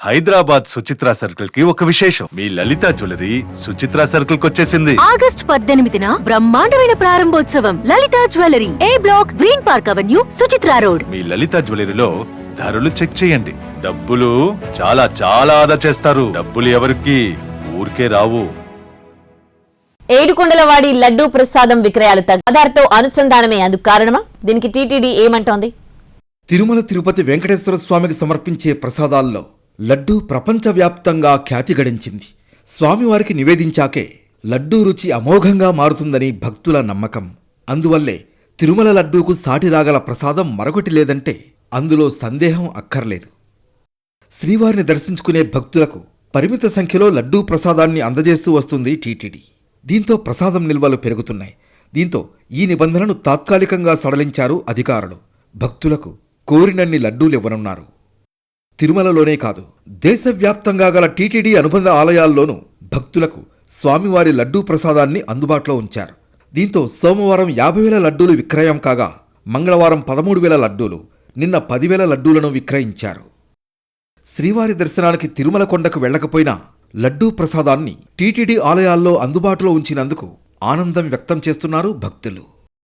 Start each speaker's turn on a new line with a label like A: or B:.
A: Hyderabad Suchitra circle కి ఒక విశేషం. మీ లలిత జ్యువెలరీ సుచిత్ర సర్కిల్ కి వచ్చేసింది.
B: ఆగస్ట్ 18న బ్రహ్మాండమైన ప్రారంభోత్సవం. Lalitha jewellery, A block, green park avenue, Suchitra road.
A: మీ లలిత జ్యువెలరీలో ధరలు చెక్ చేయండి. డబ్బులు చాలా చాలా ఆదా చేస్తారు. డబ్బులు ఎవరికి ఊరికే రావు.
C: ఏడుకొండలవాడి లడ్డూ ప్రసాదం విక్రయాలు ఆధార్తో అనుసంధానమే అందుకు కారణమా? దీనికి టీటీడీ ఏమంటోంది?
D: తిరుమల తిరుపతి వెంకటేశ్వర స్వామికి సమర్పించే ప్రసాదాల్లో లడ్డూ ప్రపంచవ్యాప్తంగా ఖ్యాతి గడించింది. స్వామివారికి నివేదించాకే లడ్డూ రుచి అమోఘంగా మారుతుందని భక్తుల నమ్మకం. అందువల్లే తిరుమల లడ్డూకు సాటి రాగల ప్రసాదం మరొకటి లేదంటే అందులో సందేహం అక్కర్లేదు. శ్రీవారిని దర్శించుకునే భక్తులకు పరిమిత సంఖ్యలో లడ్డూ ప్రసాదాన్ని అందజేస్తూ వస్తుంది టీటీడీ. దీంతో ప్రసాదం నిల్వలు పెరుగుతున్నాయి. దీంతో ఈ నిబంధనను తాత్కాలికంగా సడలించారు అధికారులు. భక్తులకు కోరినన్ని లడ్డూలివ్వనున్నారు. తిరుమలలోనే కాదు, దేశవ్యాప్తంగా గల టీటీడీ అనుబంధ ఆలయాల్లోనూ భక్తులకు స్వామివారి లడ్డూ ప్రసాదాన్ని అందుబాటులో ఉంచారు. దీంతో సోమవారం 50,000 లడ్డూలు విక్రయం కాగా మంగళవారం 13,000 లడ్డూలు, నిన్న 10,000 లడ్డూలను విక్రయించారు. శ్రీవారి దర్శనానికి తిరుమల కొండకు వెళ్లకపోయినా లడ్డూ ప్రసాదాన్ని టీటీడీ ఆలయాల్లో అందుబాటులో ఉంచినందుకు ఆనందం వ్యక్తం చేస్తున్నారు భక్తులు.